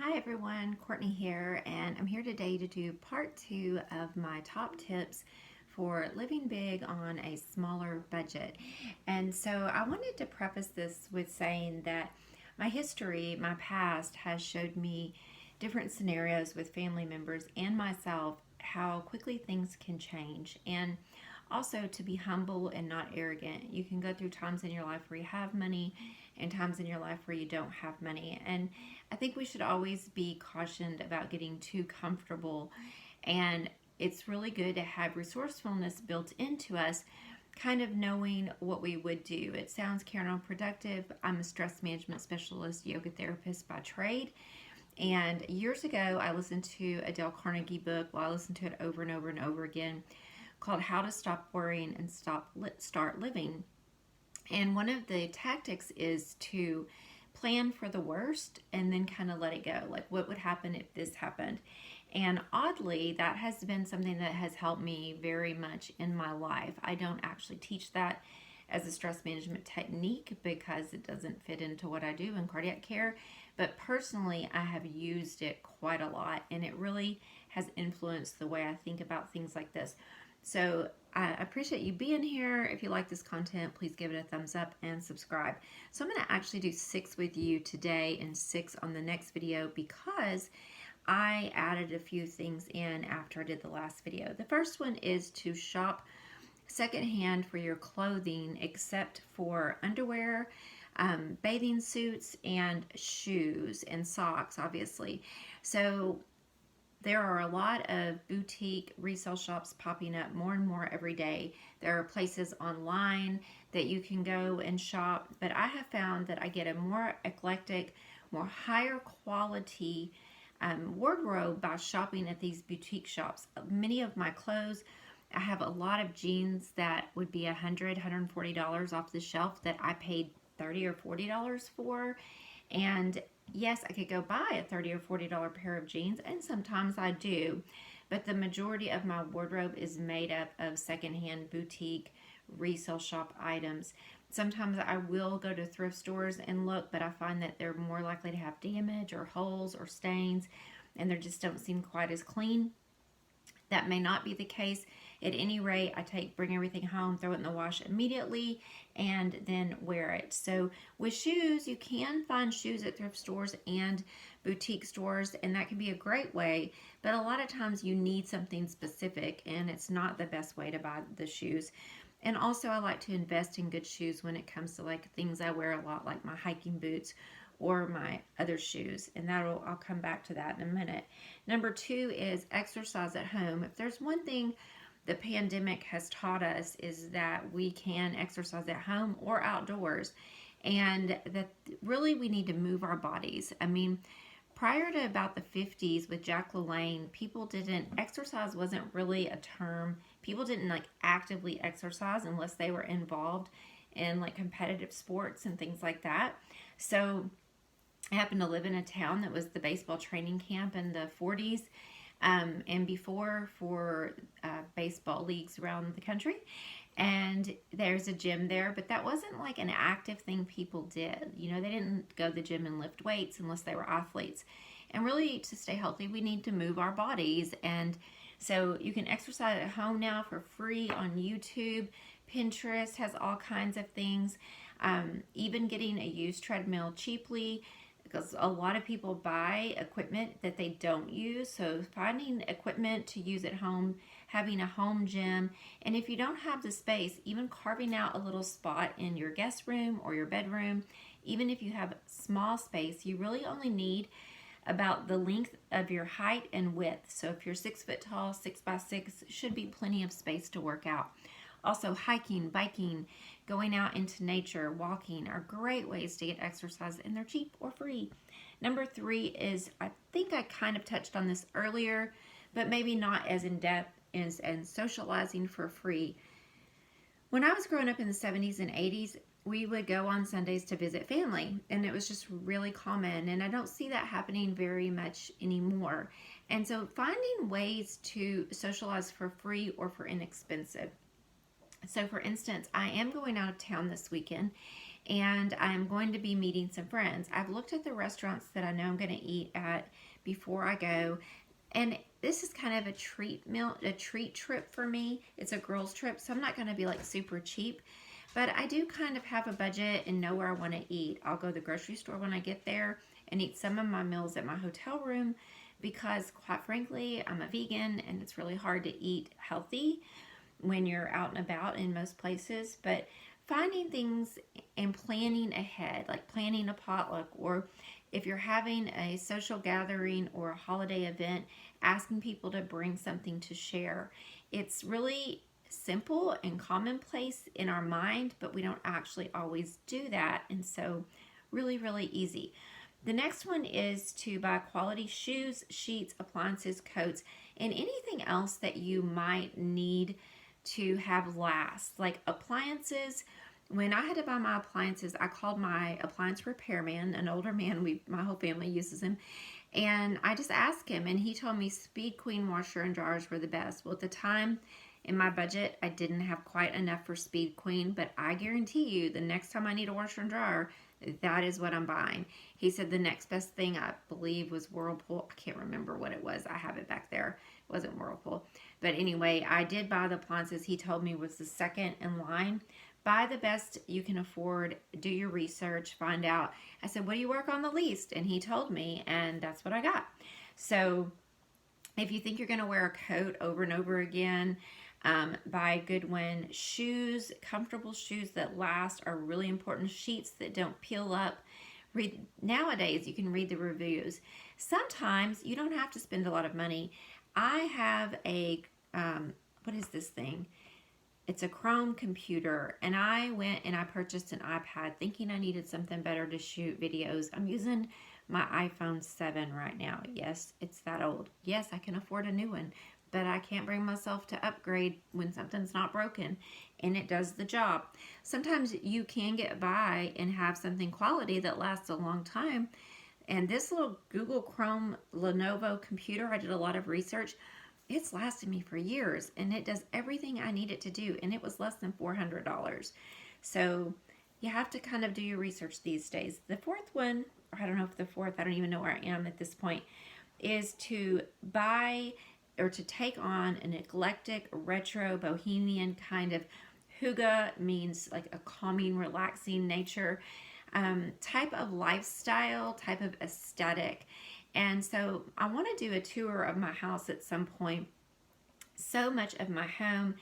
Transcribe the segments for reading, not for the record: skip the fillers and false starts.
Hi everyone, Courtney here, and I'm here today to do part 2 of my top tips for living big on a smaller budget. And so I wanted to preface this with saying that my history, my past, has showed me different scenarios with family members and myself how quickly things can change. And also to be humble and not arrogant. You can go through times in your life where you have money and times in your life where you don't have money. And I think we should always be cautioned about getting too comfortable. And it's really good to have resourcefulness built into us, kind of knowing what we would do. It sounds counterproductive. I'm a stress management specialist, yoga therapist by trade. And years ago, I listened to a Dale Carnegie book. Well, I listened to it over and over and over again, called How to Stop Worrying and Start Living. And one of the tactics is to plan for the worst and then kind of let it go. Like, what would happen if this happened? And oddly, that has been something that has helped me very much in my life. I don't actually teach that as a stress management technique because it doesn't fit into what I do in cardiac care. But personally, I have used it quite a lot, and it really has influenced the way I think about things like this. So I appreciate you being here. If you like this content, please give it a thumbs up and subscribe. So I'm going to actually do 6 with you today and 6 on the next video because I added a few things in after I did the last video. The first one is to shop secondhand for your clothing, except for underwear, bathing suits, and shoes and socks, obviously. So there are a lot of boutique resale shops popping up more and more every day. There are places online that you can go and shop, but I have found that I get a more eclectic, more higher quality wardrobe by shopping at these boutique shops. Many of my clothes, I have a lot of jeans that would be $140 off the shelf that I paid $30 or $40 for. And yes, I could go buy a $30 or $40 pair of jeans, and sometimes I do, but the majority of my wardrobe is made up of secondhand boutique resale shop items. Sometimes I will go to thrift stores and look, but I find that they're more likely to have damage or holes or stains, and they just don't seem quite as clean. That may not be the case. At any rate, bring everything home, throw it in the wash immediately, and then wear it. So with shoes, you can find shoes at thrift stores and boutique stores, and that can be a great way, but a lot of times you need something specific, and it's not the best way to buy the shoes. And also, I like to invest in good shoes when it comes to like things I wear a lot, like my hiking boots or my other shoes, and I'll come back to that in a minute. Number 2 is exercise at home. If there's one thing the pandemic has taught us, is that we can exercise at home or outdoors, and that really we need to move our bodies. I mean, prior to about the 50s with Jack LaLanne, exercise wasn't really a term. People didn't like actively exercise unless they were involved in like competitive sports and things like that. So I happened to live in a town that was the baseball training camp in the 40s and before for baseball leagues around the country. And there's a gym there, but that wasn't like an active thing people did. You know, they didn't go to the gym and lift weights unless they were athletes. And really, to stay healthy, we need to move our bodies. And so you can exercise at home now for free on YouTube. Pinterest has all kinds of things. Even getting a used treadmill cheaply, because a lot of people buy equipment that they don't use. So finding equipment to use at home, having a home gym, and if you don't have the space, even carving out a little spot in your guest room or your bedroom, even if you have small space, you really only need about the length of your height and width. So if you're 6 foot tall, 6 by 6 should be plenty of space to work out. Also, hiking, biking, going out into nature, walking are great ways to get exercise, and they're cheap or free. Number 3 is, I think I kind of touched on this earlier, but maybe not as in depth, is socializing for free. When I was growing up in the 70s and 80s, we would go on Sundays to visit family, and it was just really common, and I don't see that happening very much anymore. And so finding ways to socialize for free or for inexpensive. So for instance, I am going out of town this weekend, and I'm going to be meeting some friends. I've looked at the restaurants that I know I'm going to eat at before I go, and this is kind of a treat trip for me. It's a girls trip, so I'm not going to be like super cheap, but I do kind of have a budget and know where I want to eat. I'll go to the grocery store when I get there and eat some of my meals at my hotel room because, quite frankly, I'm a vegan and it's really hard to eat healthy when you're out and about in most places. But finding things and planning ahead, like planning a potluck, or if you're having a social gathering or a holiday event, asking people to bring something to share. It's really simple and commonplace in our mind, but we don't actually always do that. And so, really, really easy. The next one is to buy quality shoes, sheets, appliances, coats, and anything else that you might need to have last. Like appliances, when I had to buy my appliances, I called my appliance repairman, an older man. My whole family uses him. And I just asked him, and he told me Speed Queen washer and dryers were the best. Well, at the time in my budget, I didn't have quite enough for Speed Queen, but I guarantee you the next time I need a washer and dryer, that is what I'm buying. He said the next best thing, I believe, was Whirlpool. I can't remember what it was. I have it back there. It wasn't Whirlpool. But anyway, I did buy the appliances he told me was the second in line. Buy the best you can afford. Do your research. Find out. I said, what do you work on the least? And he told me, and that's what I got. So if you think you're going to wear a coat over and over again, buy a good one. Shoes, comfortable shoes that last are really important. Sheets that don't peel up. Nowadays, you can read the reviews. Sometimes you don't have to spend a lot of money. I have a, what is this thing? It's a Chrome computer, and I went and I purchased an iPad thinking I needed something better to shoot videos. I'm using my iPhone 7 right now. Yes, it's that old. Yes, I can afford a new one, but I can't bring myself to upgrade when something's not broken, and it does the job. Sometimes you can get by and have something quality that lasts a long time, and this little Google Chrome Lenovo computer, I did a lot of research. It's lasted me for years, and it does everything I need it to do, and it was less than $400. So you have to kind of do your research these days. The fourth one, or I don't know if the fourth, I don't even know where I am at this point, is to buy or to take on an eclectic, retro, bohemian kind of hygge, means like a calming, relaxing nature, type of lifestyle, type of aesthetic. And so I want to do a tour of my house at some point. So much of my home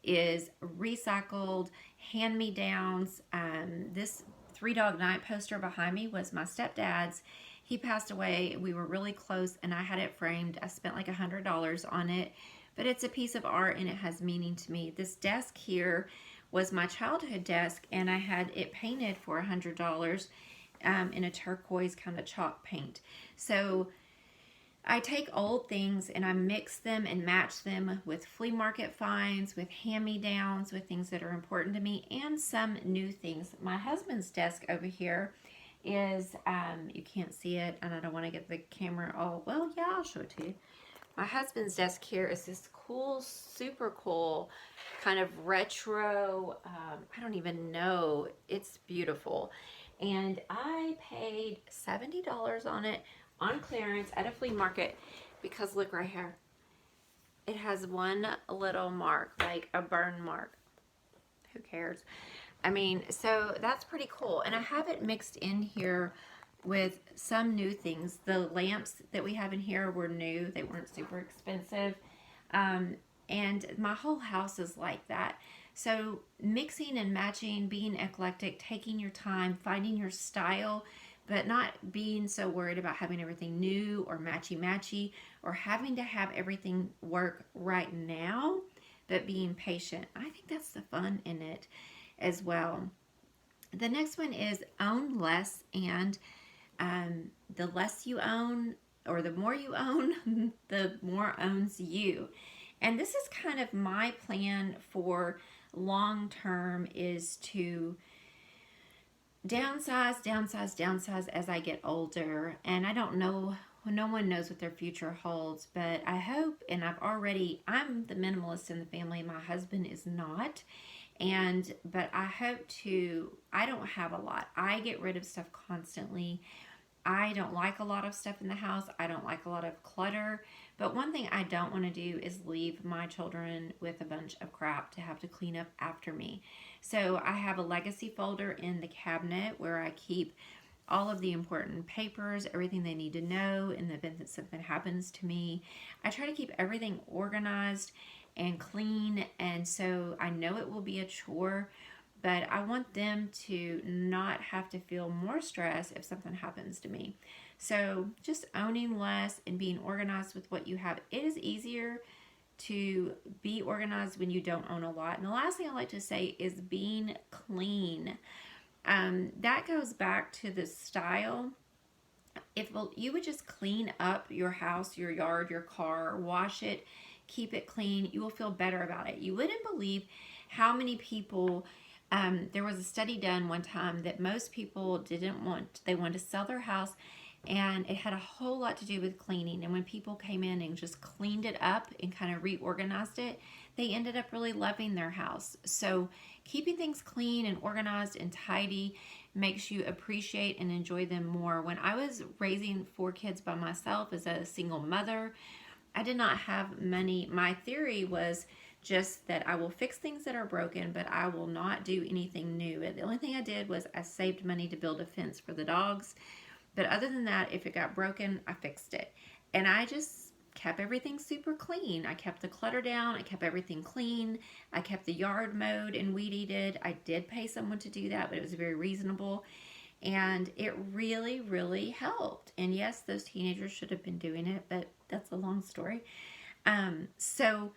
is recycled, hand-me-downs. This Three Dog Night poster behind me was my stepdad's. He passed away. We were really close, and I had it framed. I spent like $100 on it, but it's a piece of art, and it has meaning to me. This desk here was my childhood desk, and I had it painted for $100. In a turquoise kind of chalk paint. So I take old things and I mix them and match them with flea market finds, with hand-me-downs, with things that are important to me, and some new things. My husband's desk over here is, you can't see it, and I don't want to get the camera all, well, yeah, I'll show it to you. My husband's desk here is this cool, super cool, kind of retro, I don't even know, it's beautiful. And I paid $70 on it on clearance at a flea market because look right here. It has one little mark, like a burn mark. Who cares? I mean, so that's pretty cool. And I have it mixed in here with some new things. The lamps that we have in here were new. They weren't super expensive. And my whole house is like that. So mixing and matching, being eclectic, taking your time, finding your style, but not being so worried about having everything new or matchy-matchy or having to have everything work right now, but being patient. I think that's the fun in it as well. The next one is own less, and the less you own, or the more you own, the more owns you. And this is kind of my plan for long term, is to downsize as I get older. And I don't know, no one knows what their future holds, but I hope, and I'm the minimalist in the family, my husband is not. But I don't have a lot. I get rid of stuff constantly. I don't like a lot of stuff in the house. I don't like a lot of clutter. But one thing I don't want to do is leave my children with a bunch of crap to have to clean up after me. So I have a legacy folder in the cabinet where I keep all of the important papers, everything they need to know in the event that something happens to me. I try to keep everything organized and clean, and so I know it will be a chore, but I want them to not have to feel more stress if something happens to me. So just owning less and being organized with what you have. It is easier to be organized when you don't own a lot. And the last thing I like to say is being clean. That goes back to the style. If you would just clean up your house, your yard, your car, wash it, keep it clean, you will feel better about it. You wouldn't believe how many people, there was a study done one time that most people they wanted to sell their house, and it had a whole lot to do with cleaning. And when people came in and just cleaned it up and kind of reorganized it, they ended up really loving their house. So keeping things clean and organized and tidy makes you appreciate and enjoy them more. When I was raising 4 kids by myself as a single mother, I did not have money. My theory was just that I will fix things that are broken, but I will not do anything new. The only thing I did was I saved money to build a fence for the dogs. But other than that, if it got broken, I fixed it. And I just kept everything super clean. I kept the clutter down. I kept everything clean. I kept the yard mowed and weed eated. I did pay someone to do that, but it was very reasonable. And it really, really helped. And yes, those teenagers should have been doing it, but that's a long story. So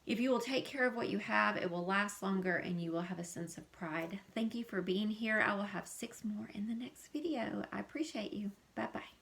if you will take care of what you have, it will last longer and you will have a sense of pride. Thank you for being here. I will have 6 more in the next video. I appreciate you. Bye-bye.